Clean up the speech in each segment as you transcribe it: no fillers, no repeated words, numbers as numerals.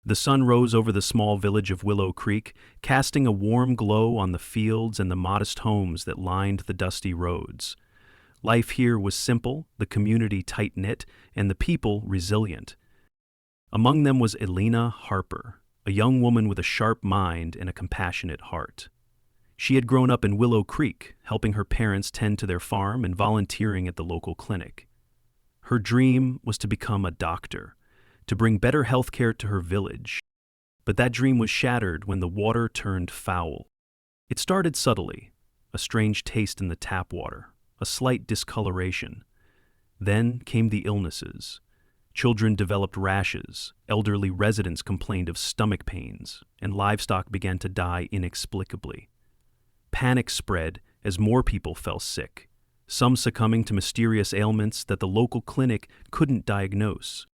The sun rose over the small village of Willow Creek, casting a warm glow on the fields and the modest homes that lined the dusty roads. Life here was simple, the community tight-knit, and the people resilient. Among them was Elena Harper, a young woman with a sharp mind and a compassionate heart. She had grown up in Willow Creek, helping her parents tend to their farm and volunteering at the local clinic. Her dream was to become a doctor, to bring better health care to her village. But that dream was shattered when the water turned foul. It started subtly, a strange taste in the tap water, a slight discoloration. Then came the illnesses. Children developed rashes, elderly residents complained of stomach pains, and livestock began to die inexplicably. Panic spread as more people fell sick, some succumbing to mysterious ailments that the local clinic couldn't diagnose.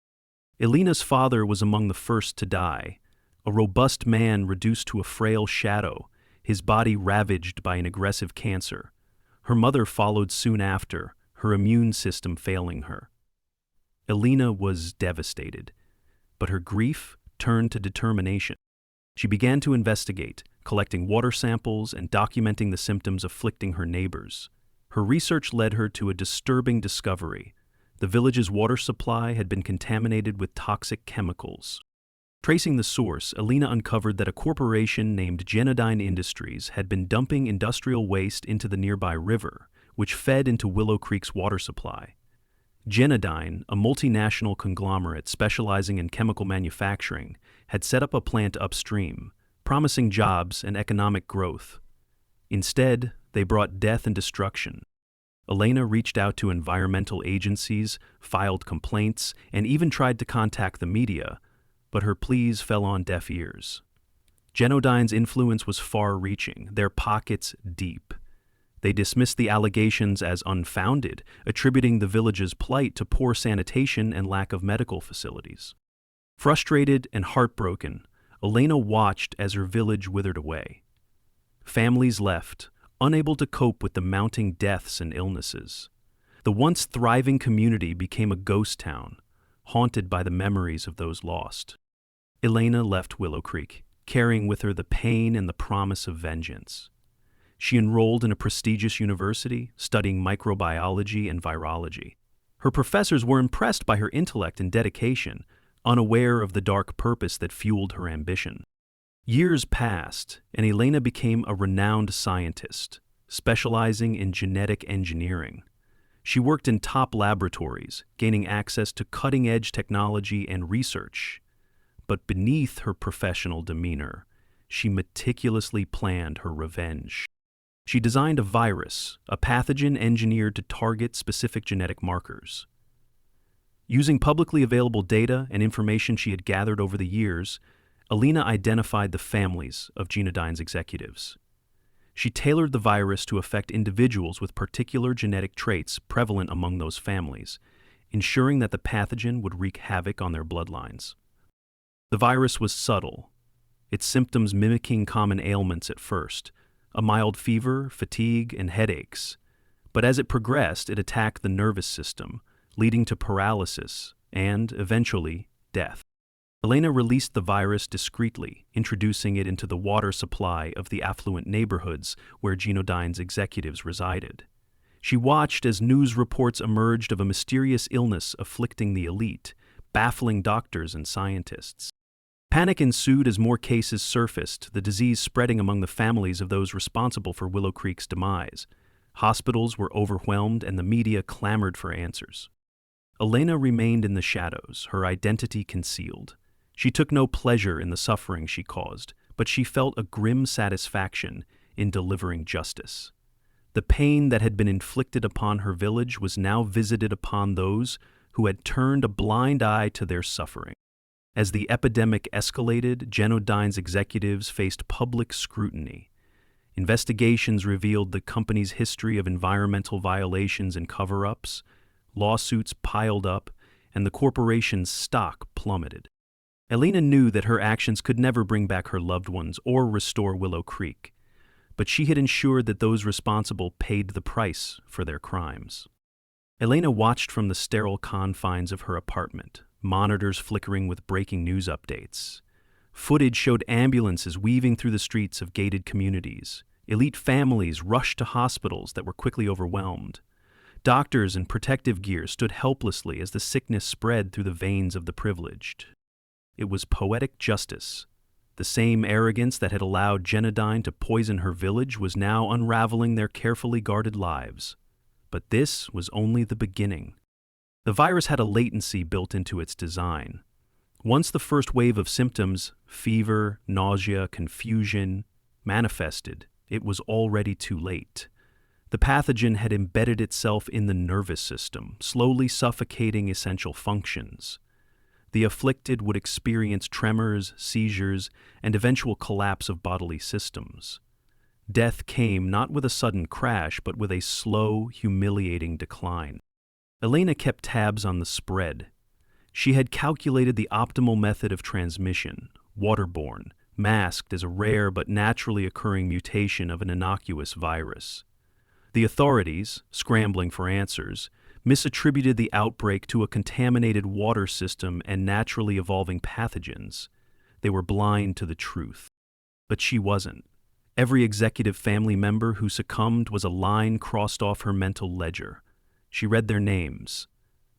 Elena's father was among the first to die, a robust man reduced to a frail shadow, his body ravaged by an aggressive cancer. Her mother followed soon after, her immune system failing her. Elena was devastated, but her grief turned to determination. She began to investigate, collecting water samples and documenting the symptoms afflicting her neighbors. Her research led her to a disturbing discovery. The village's water supply had been contaminated with toxic chemicals. Tracing the source, Elena uncovered that a corporation named Genodyne Industries had been dumping industrial waste into the nearby river, which fed into Willow Creek's water supply. Genodyne, a multinational conglomerate specializing in chemical manufacturing, had set up a plant upstream, promising jobs and economic growth. Instead, they brought death and destruction. Elena reached out to environmental agencies, filed complaints, and even tried to contact the media, but her pleas fell on deaf ears. Genodyne's influence was far-reaching, their pockets deep. They dismissed the allegations as unfounded, attributing the village's plight to poor sanitation and lack of medical facilities. Frustrated and heartbroken, Elena watched as her village withered away. Families left, unable to cope with the mounting deaths and illnesses. The once thriving community became a ghost town, haunted by the memories of those lost. Elena left Willow Creek, carrying with her the pain and the promise of vengeance. She enrolled in a prestigious university, studying microbiology and virology. Her professors were impressed by her intellect and dedication, unaware of the dark purpose that fueled her ambition. Years passed, and Elena became a renowned scientist, specializing in genetic engineering. She worked in top laboratories, gaining access to cutting-edge technology and research. But beneath her professional demeanor, she meticulously planned her revenge. She designed a virus, a pathogen engineered to target specific genetic markers. Using publicly available data and information she had gathered over the years, Elena identified the families of Genodyne's executives. She tailored the virus to affect individuals with particular genetic traits prevalent among those families, ensuring that the pathogen would wreak havoc on their bloodlines. The virus was subtle, its symptoms mimicking common ailments at first, a mild fever, fatigue, and headaches. But as it progressed, it attacked the nervous system, leading to paralysis and, eventually, death. Elena released the virus discreetly, introducing it into the water supply of the affluent neighborhoods where Genodyne's executives resided. She watched as news reports emerged of a mysterious illness afflicting the elite, baffling doctors and scientists. Panic ensued as more cases surfaced, the disease spreading among the families of those responsible for Willow Creek's demise. Hospitals were overwhelmed and the media clamored for answers. Elena remained in the shadows, her identity concealed. She took no pleasure in the suffering she caused, but she felt a grim satisfaction in delivering justice. The pain that had been inflicted upon her village was now visited upon those who had turned a blind eye to their suffering. As the epidemic escalated, Genodyne's executives faced public scrutiny. Investigations revealed the company's history of environmental violations and cover-ups, lawsuits piled up, and the corporation's stock plummeted. Elena knew that her actions could never bring back her loved ones or restore Willow Creek, but she had ensured that those responsible paid the price for their crimes. Elena watched from the sterile confines of her apartment, monitors flickering with breaking news updates. Footage showed ambulances weaving through the streets of gated communities. Elite families rushed to hospitals that were quickly overwhelmed. Doctors in protective gear stood helplessly as the sickness spread through the veins of the privileged. It was poetic justice. The same arrogance that had allowed Genodyne to poison her village was now unraveling their carefully guarded lives. But this was only the beginning. The virus had a latency built into its design. Once the first wave of symptoms, fever, nausea, confusion, manifested, it was already too late. The pathogen had embedded itself in the nervous system, slowly suffocating essential functions. The afflicted would experience tremors, seizures, and eventual collapse of bodily systems. Death came not with a sudden crash, but with a slow, humiliating decline. Elena kept tabs on the spread. She had calculated the optimal method of transmission, waterborne, masked as a rare but naturally occurring mutation of an innocuous virus. The authorities, scrambling for answers, misattributed the outbreak to a contaminated water system and naturally evolving pathogens. They were blind to the truth. But she wasn't. Every executive family member who succumbed was a line crossed off her mental ledger. She read their names: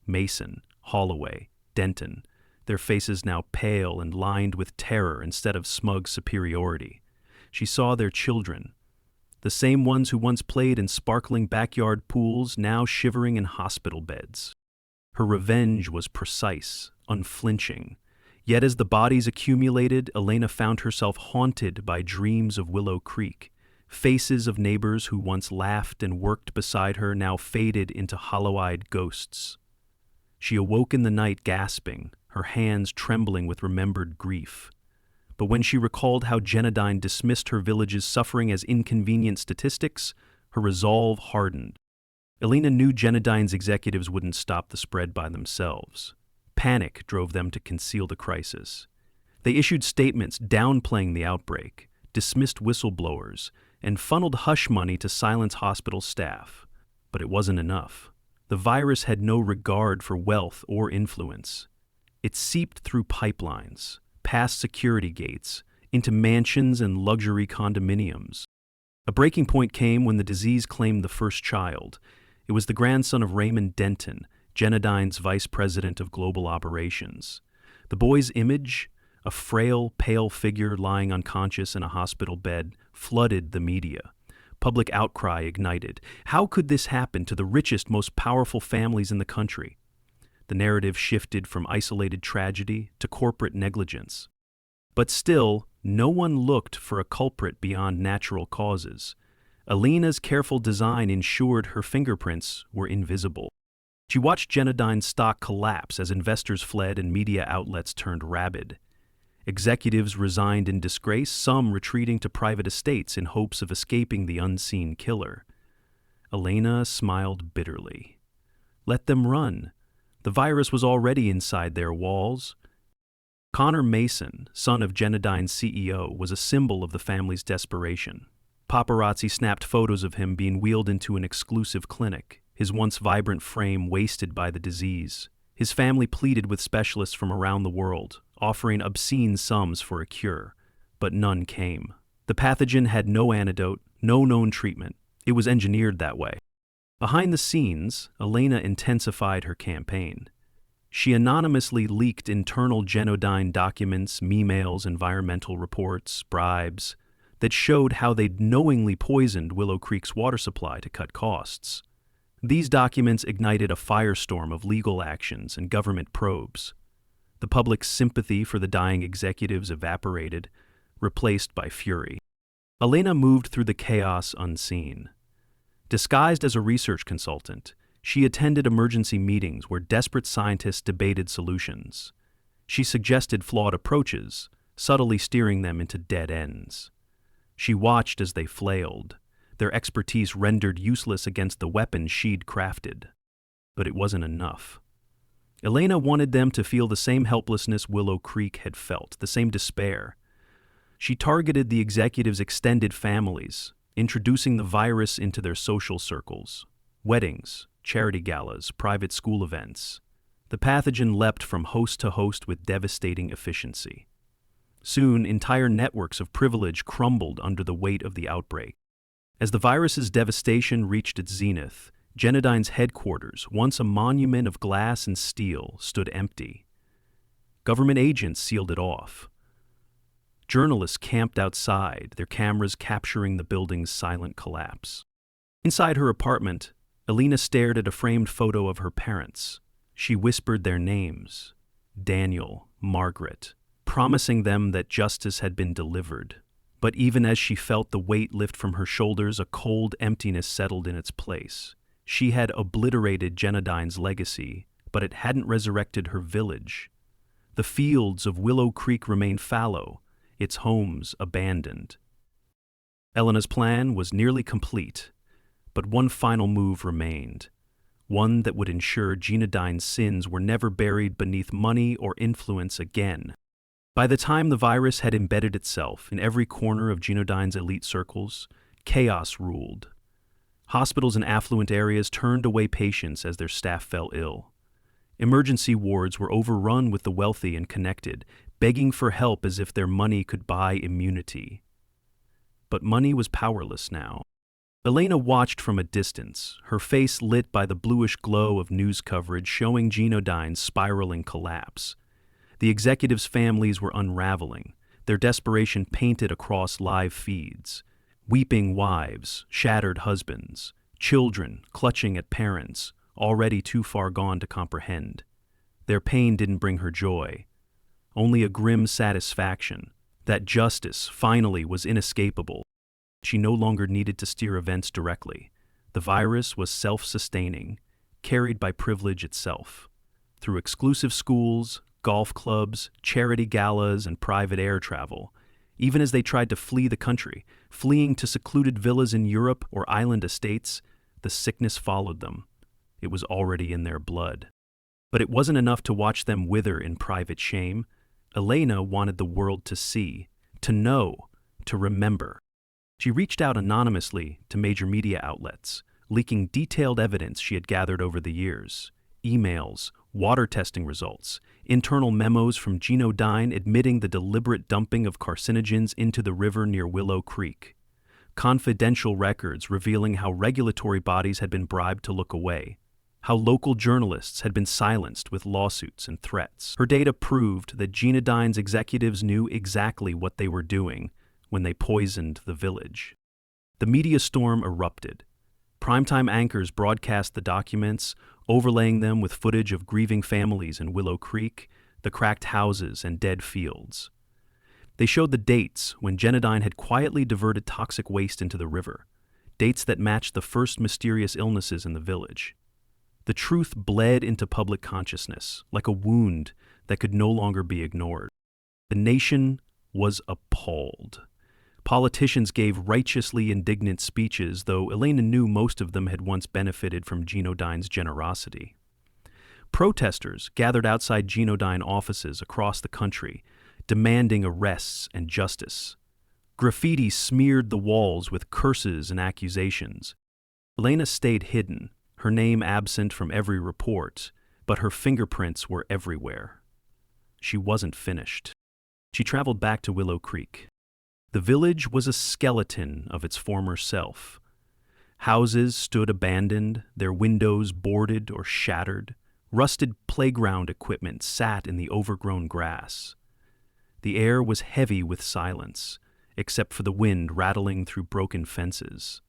Mason, Holloway, Denton, their faces now pale and lined with terror instead of smug superiority. She saw their children, the same ones who once played in sparkling backyard pools, now shivering in hospital beds. Her revenge was precise, unflinching. Yet as the bodies accumulated, Elena found herself haunted by dreams of Willow Creek. Faces of neighbors who once laughed and worked beside her now faded into hollow-eyed ghosts. She awoke in the night gasping, her hands trembling with remembered grief. But when she recalled how Genodyne dismissed her village's suffering as inconvenient statistics, her resolve hardened. Elena knew Genodyne's executives wouldn't stop the spread by themselves. Panic drove them to conceal the crisis. They issued statements downplaying the outbreak, dismissed whistleblowers, and funneled hush money to silence hospital staff. But it wasn't enough. The virus had no regard for wealth or influence. It seeped through pipelines, past security gates, into mansions and luxury condominiums. A breaking point came when the disease claimed the first child. It was the grandson of Raymond Denton, Genodyne's vice president of global operations. The boy's image, a frail, pale figure lying unconscious in a hospital bed, flooded the media. Public outcry ignited. How could this happen to the richest, most powerful families in the country? The narrative shifted from isolated tragedy to corporate negligence. But still, no one looked for a culprit beyond natural causes. Elena's careful design ensured her fingerprints were invisible. She watched Genodyne's stock collapse as investors fled and media outlets turned rabid. Executives resigned in disgrace, some retreating to private estates in hopes of escaping the unseen killer. Elena smiled bitterly. Let them run. The virus was already inside their walls. Connor Mason, son of Genodyne's CEO, was a symbol of the family's desperation. Paparazzi snapped photos of him being wheeled into an exclusive clinic, his once vibrant frame wasted by the disease. His family pleaded with specialists from around the world, offering obscene sums for a cure, but none came. The pathogen had no antidote, no known treatment. It was engineered that way. Behind the scenes, Elena intensified her campaign. She anonymously leaked internal Genodyne documents, emails, environmental reports, bribes, that showed how they'd knowingly poisoned Willow Creek's water supply to cut costs. These documents ignited a firestorm of legal actions and government probes. The public's sympathy for the dying executives evaporated, replaced by fury. Elena moved through the chaos unseen. Disguised as a research consultant, she attended emergency meetings where desperate scientists debated solutions. She suggested flawed approaches, subtly steering them into dead ends. She watched as they flailed, their expertise rendered useless against the weapons she'd crafted. But it wasn't enough. Elena wanted them to feel the same helplessness Willow Creek had felt, the same despair. She targeted the executives' extended families, introducing the virus into their social circles, weddings, charity galas, private school events. The pathogen leapt from host to host with devastating efficiency. Soon, entire networks of privilege crumbled under the weight of the outbreak. As the virus's devastation reached its zenith, Genodyne's headquarters, once a monument of glass and steel, stood empty. Government agents sealed it off. Journalists camped outside, their cameras capturing the building's silent collapse. Inside her apartment, Elena stared at a framed photo of her parents. She whispered their names, Daniel, Margaret, promising them that justice had been delivered. But even as she felt the weight lift from her shoulders, a cold emptiness settled in its place. She had obliterated Genodyne's legacy, but it hadn't resurrected her village. The fields of Willow Creek remained fallow, its homes abandoned. Elena's plan was nearly complete, but one final move remained, one that would ensure Genodyne's sins were never buried beneath money or influence again. By the time the virus had embedded itself in every corner of Genodyne's elite circles, chaos ruled. Hospitals in affluent areas turned away patients as their staff fell ill. Emergency wards were overrun with the wealthy and connected, begging for help as if their money could buy immunity. But money was powerless now. Elena watched from a distance, her face lit by the bluish glow of news coverage showing Genodyne's spiraling collapse. The executives' families were unraveling, their desperation painted across live feeds. Weeping wives, shattered husbands, children clutching at parents, already too far gone to comprehend. Their pain didn't bring her joy, only a grim satisfaction that justice finally was inescapable. She no longer needed to steer events directly. The virus was self-sustaining, carried by privilege itself. Through exclusive schools, golf clubs, charity galas, and private air travel, even as they tried to flee the country, fleeing to secluded villas in Europe or island estates, the sickness followed them. It was already in their blood. But it wasn't enough to watch them wither in private shame. Elena wanted the world to see, to know, to remember. She reached out anonymously to major media outlets, leaking detailed evidence she had gathered over the years. Emails, water testing results, internal memos from Genodyne admitting the deliberate dumping of carcinogens into the river near Willow Creek. Confidential records revealing how regulatory bodies had been bribed to look away, how local journalists had been silenced with lawsuits and threats. Her data proved that Genodyne's executives knew exactly what they were doing when they poisoned the village. The media storm erupted. Primetime anchors broadcast the documents, overlaying them with footage of grieving families in Willow Creek, the cracked houses and dead fields. They showed the dates when Genodyne had quietly diverted toxic waste into the river, dates that matched the first mysterious illnesses in the village. The truth bled into public consciousness, like a wound that could no longer be ignored. The nation was appalled. Politicians gave righteously indignant speeches, though Elena knew most of them had once benefited from Genodyne's generosity. Protesters gathered outside Genodyne offices across the country, demanding arrests and justice. Graffiti smeared the walls with curses and accusations. Elena stayed hidden, her name absent from every report, but her fingerprints were everywhere. She wasn't finished. She traveled back to Willow Creek. The village was a skeleton of its former self. Houses stood abandoned, their windows boarded or shattered. Rusted playground equipment sat in the overgrown grass. The air was heavy with silence, except for the wind rattling through broken fences.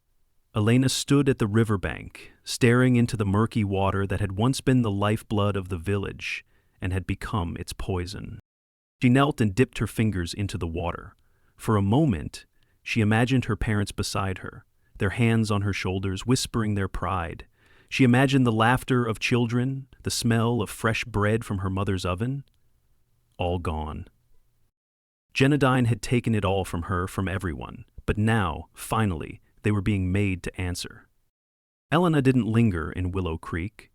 Elena stood at the riverbank, staring into the murky water that had once been the lifeblood of the village and had become its poison. She knelt and dipped her fingers into the water. For a moment, she imagined her parents beside her, their hands on her shoulders, whispering their pride. She imagined the laughter of children, the smell of fresh bread from her mother's oven. All gone. Genodyne had taken it all from her, from everyone, but now, finally, they were being made to answer. Elena didn't linger in Willow Creek.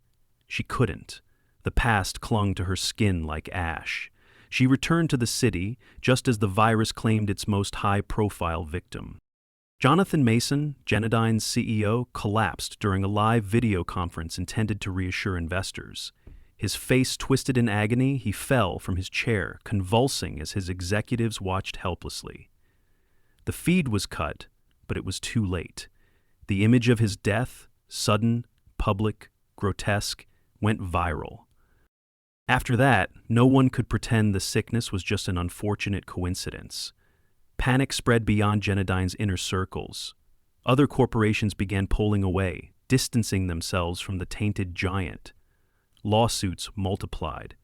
She couldn't. The past clung to her skin like ash. She returned to the city just as the virus claimed its most high-profile victim. Jonathan Mason, Genodyne's CEO, collapsed during a live video conference intended to reassure investors. His face twisted in agony, he fell from his chair, convulsing as his executives watched helplessly. The feed was cut, but it was too late. The image of his death, sudden, public, grotesque, went viral. After that, no one could pretend the sickness was just an unfortunate coincidence. Panic spread beyond Genodyne's inner circles. Other corporations began pulling away, distancing themselves from the tainted giant. Lawsuits multiplied.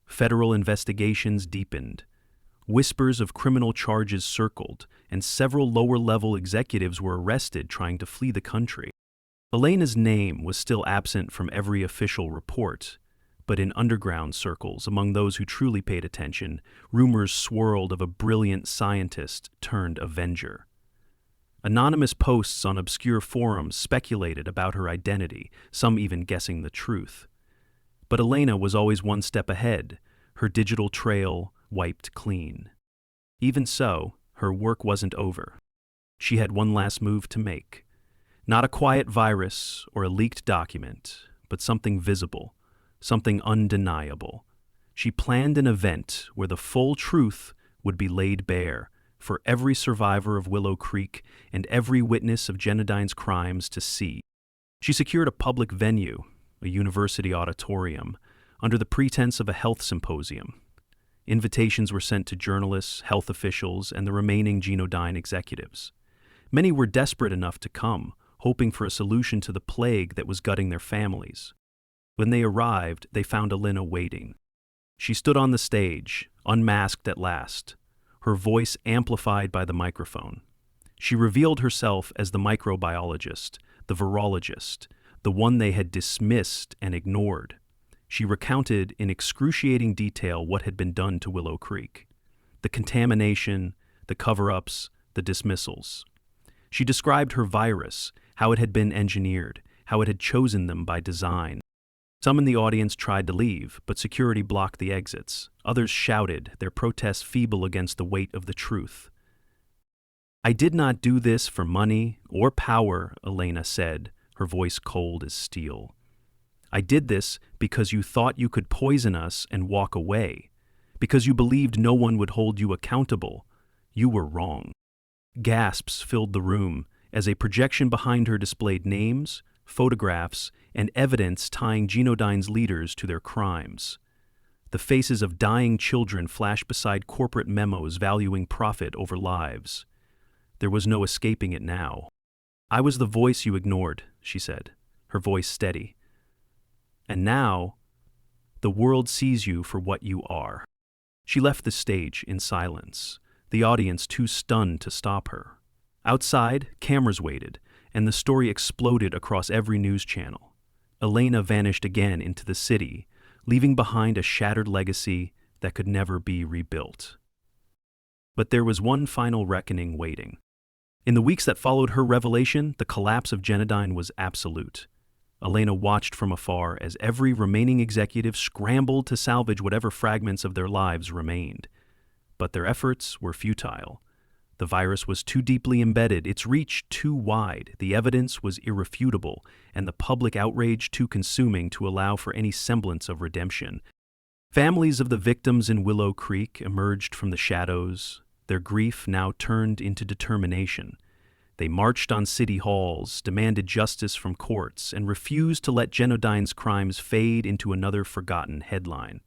Federal investigations deepened. Whispers of criminal charges circled, and several lower-level executives were arrested trying to flee the country. Elena's name was still absent from every official report, but in underground circles, among those who truly paid attention, rumors swirled of a brilliant scientist turned avenger. Anonymous posts on obscure forums speculated about her identity, some even guessing the truth. But Elena was always one step ahead, her digital trail wiped clean. Even so, her work wasn't over. She had one last move to make. Not a quiet virus or a leaked document, but something visible, something undeniable. She planned an event where the full truth would be laid bare for every survivor of Willow Creek and every witness of Genodyne's crimes to see. She secured a public venue, a university auditorium, under the pretense of a health symposium. Invitations were sent to journalists, health officials, and the remaining Genodyne executives. Many were desperate enough to come, hoping for a solution to the plague that was gutting their families. When they arrived, they found Elena waiting. She stood on the stage, unmasked at last, her voice amplified by the microphone. She revealed herself as the microbiologist, the virologist, the one they had dismissed and ignored. She recounted in excruciating detail what had been done to Willow Creek. The contamination, the cover-ups, the dismissals. She described her virus, how it had been engineered, how it had chosen them by design. Some in the audience tried to leave, but security blocked the exits. Others shouted, their protests feeble against the weight of the truth. "I did not do this for money or power," Elena said, her voice cold as steel. "I did this because you thought you could poison us and walk away, because you believed no one would hold you accountable. You were wrong." Gasps filled the room as a projection behind her displayed names, photographs, and evidence tying Genodyne's leaders to their crimes. The faces of dying children flashed beside corporate memos valuing profit over lives. There was no escaping it now. "I was the voice you ignored," she said, her voice steady. "And now, the world sees you for what you are." She left the stage in silence, the audience too stunned to stop her. Outside, cameras waited, and the story exploded across every news channel. Elena vanished again into the city, leaving behind a shattered legacy that could never be rebuilt. But there was one final reckoning waiting. In the weeks that followed her revelation, the collapse of Genodyne was absolute. Elena watched from afar as every remaining executive scrambled to salvage whatever fragments of their lives remained. But their efforts were futile. The virus was too deeply embedded, its reach too wide, the evidence was irrefutable, and the public outrage too consuming to allow for any semblance of redemption. Families of the victims in Willow Creek emerged from the shadows, their grief now turned into determination. They marched on city halls, demanded justice from courts, and refused to let Genodyne's crimes fade into another forgotten headline.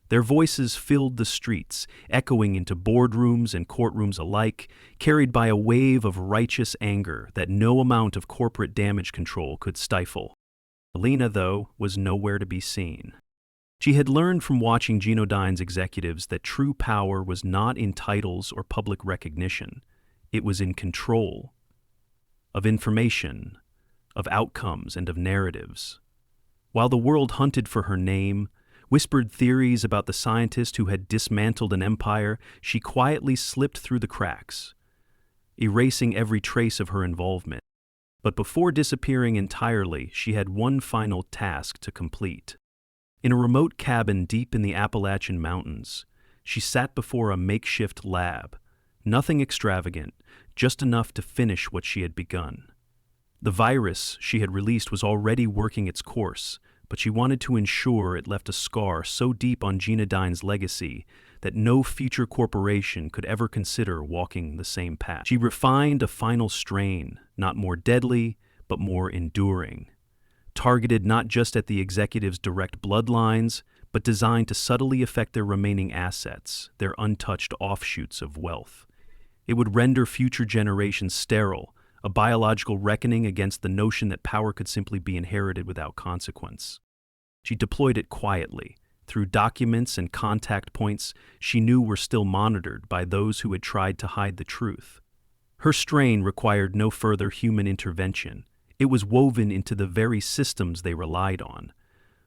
Their voices filled the streets, echoing into boardrooms and courtrooms alike, carried by a wave of righteous anger that no amount of corporate damage control could stifle. Elena, though, was nowhere to be seen. She had learned from watching Genodyne's executives that true power was not in titles or public recognition. It was in control of information, of outcomes, and of narratives. While the world hunted for her name, whispered theories about the scientist who had dismantled an empire, she quietly slipped through the cracks, erasing every trace of her involvement. But before disappearing entirely, she had one final task to complete. In a remote cabin deep in the Appalachian Mountains, she sat before a makeshift lab, nothing extravagant, just enough to finish what she had begun. The virus she had released was already working its course, but she wanted to ensure it left a scar so deep on Genadine's legacy that no future corporation could ever consider walking the same path. She refined a final strain, not more deadly, but more enduring, targeted not just at the executives' direct bloodlines, but designed to subtly affect their remaining assets, their untouched offshoots of wealth. It would render future generations sterile, a biological reckoning against the notion that power could simply be inherited without consequence. She deployed it quietly, through documents and contact points she knew were still monitored by those who had tried to hide the truth. Her strain required no further human intervention. It was woven into the very systems they relied on.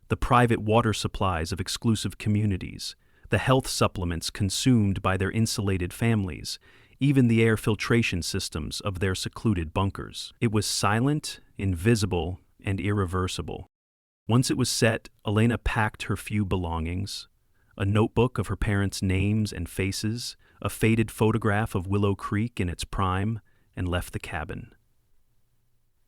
The private water supplies of exclusive communities, the health supplements consumed by their insulated families, even the air filtration systems of their secluded bunkers. It was silent, invisible, and irreversible. Once it was set, Elena packed her few belongings, a notebook of her parents' names and faces, a faded photograph of Willow Creek in its prime, and left the cabin.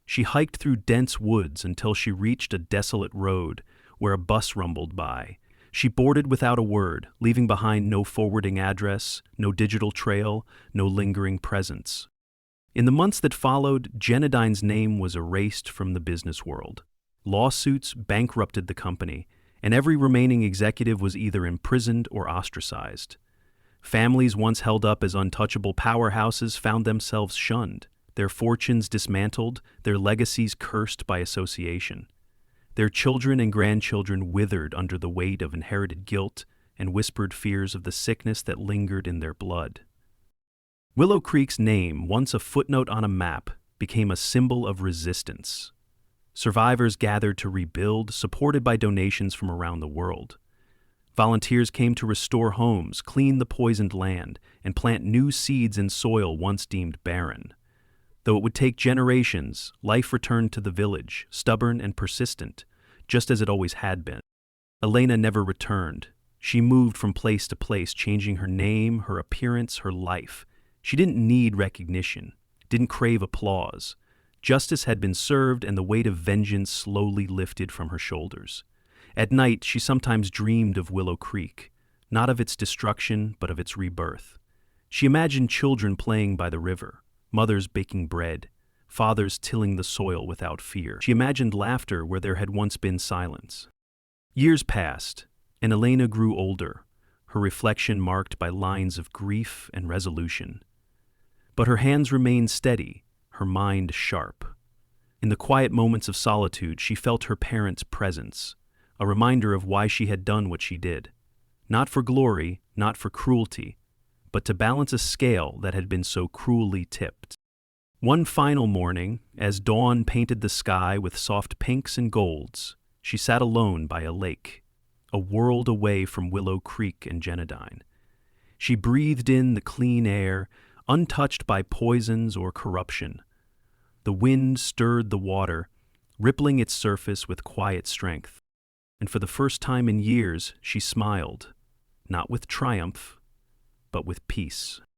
She hiked through dense woods until she reached a desolate road where a bus rumbled by. She boarded without a word, leaving behind no forwarding address, no digital trail, no lingering presence. In the months that followed, Genadine's name was erased from the business world. Lawsuits bankrupted the company, and every remaining executive was either imprisoned or ostracized. Families once held up as untouchable powerhouses found themselves shunned, their fortunes dismantled, their legacies cursed by association. Their children and grandchildren withered under the weight of inherited guilt and whispered fears of the sickness that lingered in their blood. Willow Creek's name, once a footnote on a map, became a symbol of resistance. Survivors gathered to rebuild, supported by donations from around the world. Volunteers came to restore homes, clean the poisoned land, and plant new seeds in soil once deemed barren. Though it would take generations, life returned to the village, stubborn and persistent, just as it always had been. Elena never returned. She moved from place to place, changing her name, her appearance, her life. She didn't need recognition, didn't crave applause. Justice had been served, and the weight of vengeance slowly lifted from her shoulders. At night, she sometimes dreamed of Willow Creek, not of its destruction, but of its rebirth. She imagined children playing by the river, mothers baking bread, fathers tilling the soil without fear. She imagined laughter where there had once been silence. Years passed, and Elena grew older, her reflection marked by lines of grief and resolution. But her hands remained steady, her mind sharp. In the quiet moments of solitude, she felt her parents' presence, a reminder of why she had done what she did. Not for glory, not for cruelty, but to balance a scale that had been so cruelly tipped. One final morning, as dawn painted the sky with soft pinks and golds, she sat alone by a lake, a world away from Willow Creek and Genadine. She breathed in the clean air, untouched by poisons or corruption. The wind stirred the water, rippling its surface with quiet strength. And for the first time in years, she smiled, not with triumph, but with peace.